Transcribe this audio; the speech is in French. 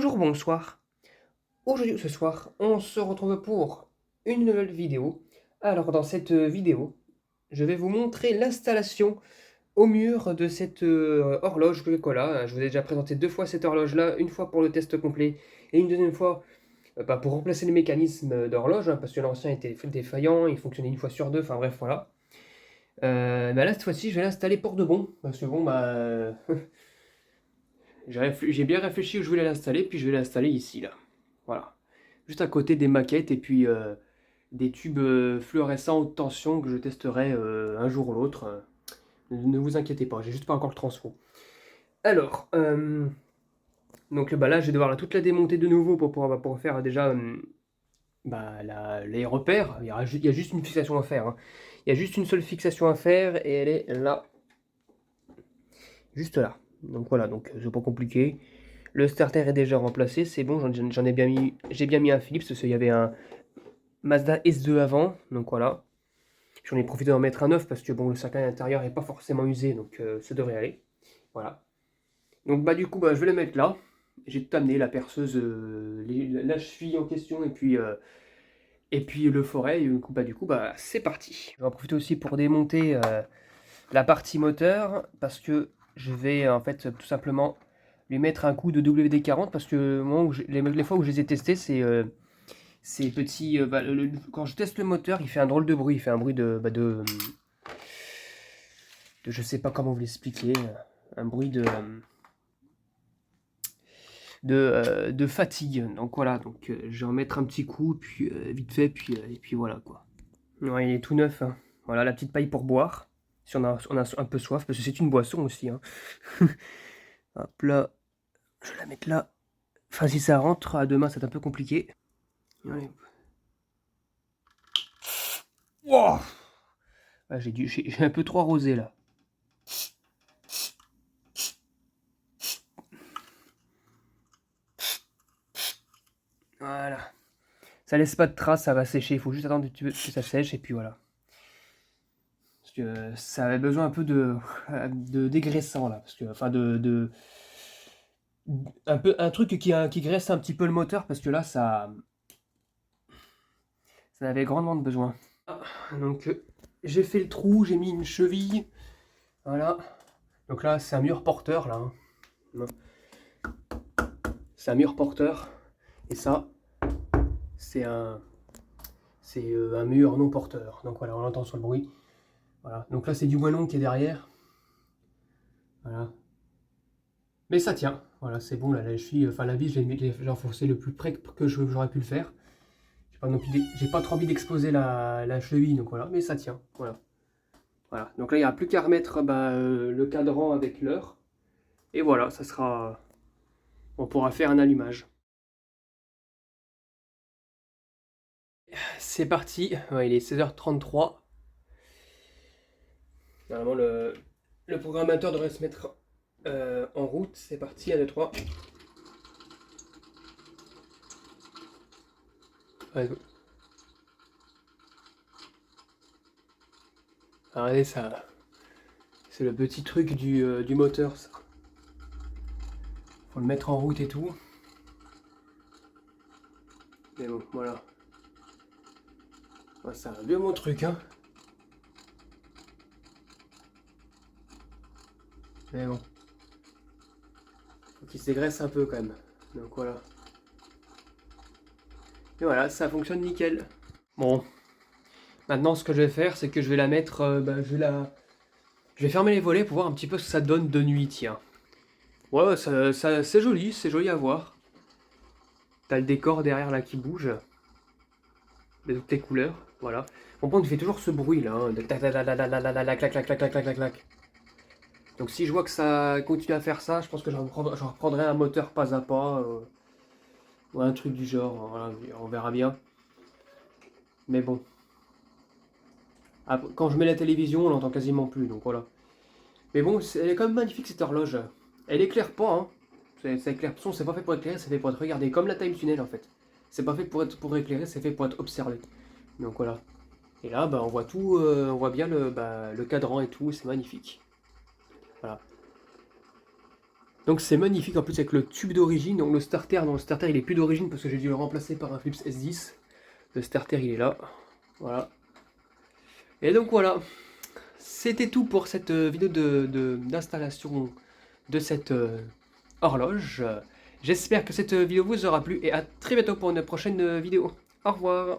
Bonjour, bonsoir. Aujourd'hui ou ce soir, on se retrouve pour une nouvelle vidéo. Alors dans cette vidéo, je vais vous montrer l'installation au mur de cette horloge Coca-Cola. Je vous ai déjà présenté deux fois cette horloge-là, une fois pour le test complet et une deuxième fois pour remplacer le mécanisme d'horloge, hein, parce que l'ancien était défaillant, il fonctionnait une fois sur deux, enfin bref, voilà. Bah là, cette fois-ci, je vais l'installer pour de bon, parce que bon, bah, j'ai bien réfléchi où je voulais l'installer, puis je vais l'installer ici, là. Voilà. Juste à côté des maquettes et puis des tubes fluorescents haute tension que je testerai un jour ou l'autre. Ne vous inquiétez pas, j'ai juste pas encore le transfo. Alors, donc bah là, je vais devoir toute la démonter de nouveau pour faire déjà les repères. Il y a juste une fixation à faire, hein. Il y a juste une seule fixation à faire et elle est là, juste là. Donc voilà, donc c'est pas compliqué. Le starter est déjà remplacé, c'est bon, j'en ai bien mis, j'ai bien mis un Philips parce qu'il y avait un Mazda S2 avant, donc voilà. J'en ai profité d'en mettre un neuf parce que bon, le cercle à l'intérieur n'est pas forcément usé, donc ça devrait aller. Voilà. Donc bah du coup, bah, je vais le mettre là. J'ai tout amené, la perceuse, la cheville en question et puis le forêt. Et du coup, bah c'est parti. Je vais en profiter aussi pour démonter la partie moteur parce que je vais en fait tout simplement lui mettre un coup de WD-40 parce que moi, les fois où je les ai testés, c'est petit. Quand je teste le moteur, il fait un drôle de bruit. Il fait un bruit je sais pas comment vous l'expliquer, un bruit de fatigue. Donc voilà, donc je vais en mettre un petit coup, puis vite fait, et puis voilà quoi. Ouais, il est tout neuf, hein. Voilà la petite paille pour boire, si on a un peu soif, parce que c'est une boisson aussi, hein. Hop là, je vais la mettre là. Enfin, si ça rentre, à demain, c'est un peu compliqué. Allez. Wow. Ah, j'ai un peu trop arrosé là. Voilà. Ça laisse pas de traces, ça va sécher. Il faut juste attendre que ça sèche et puis voilà. Parce que ça avait besoin un peu de dégraissant là. Parce que, enfin, un truc qui graisse un petit peu le moteur parce que là, ça avait grandement besoin. Ah, donc, j'ai fait le trou, j'ai mis une cheville. Voilà. Donc là, c'est un mur porteur là, hein. C'est un mur porteur. Et ça, c'est un mur non porteur. Donc voilà, on entend sur le bruit. Voilà. Donc là, c'est du moellon qui est derrière. Voilà. Mais ça tient. Voilà, c'est bon. Là, la cheville, enfin la vis, j'ai enfoncé le plus près que j'aurais pu le faire. J'ai pas trop envie d'exposer la cheville, donc voilà. Mais ça tient. Voilà. Voilà. Donc là, il n'y a plus qu'à remettre le cadran avec l'heure. Et voilà, ça sera. On pourra faire un allumage. C'est parti. Ouais, il est 16h33. Normalement, le programmateur devrait se mettre en route. C'est parti, 1, 2, 3. Ouais, regardez ça. C'est le petit truc du moteur, ça. Faut le mettre en route et tout. Mais bon, voilà. Ouais, c'est un vieux mon truc, hein. Mais bon. Faut qu'il se dégraisse un peu quand même. Donc voilà. Et voilà, ça fonctionne nickel. Bon. Maintenant, ce que je vais faire, c'est que je vais la mettre. Je vais fermer les volets pour voir un petit peu ce que ça donne de nuit, tiens. Ouais, c'est joli à voir. T'as le décor derrière là qui bouge. De toutes les couleurs, voilà. Mon point, il fait toujours ce bruit là, hein, de tac tac tac tac tac tac tac tac tac tac tac tac tac tac. Donc si je vois que ça continue à faire ça, je pense que je reprendrai un moteur pas à pas, ou un truc du genre, voilà, on verra bien. Mais bon. Après, quand je mets la télévision, on l'entend quasiment plus, donc voilà. Mais bon, elle est quand même magnifique cette horloge. Elle éclaire pas, hein. C'est éclaire, c'est pas fait pour éclairer, c'est fait pour être regardé, comme la Time Tunnel en fait. C'est pas fait pour éclairer, c'est fait pour être observé. Donc voilà. Et là, bah, on voit tout, on voit bien le cadran et tout, c'est magnifique. Voilà. Donc c'est magnifique en plus avec le tube d'origine, donc le starter, non le starter il est plus d'origine parce que j'ai dû le remplacer par un Philips S10. Le starter il est là, voilà. Et donc voilà, c'était tout pour cette vidéo d'installation de cette horloge. J'espère que cette vidéo vous aura plu et à très bientôt pour une prochaine vidéo. Au revoir.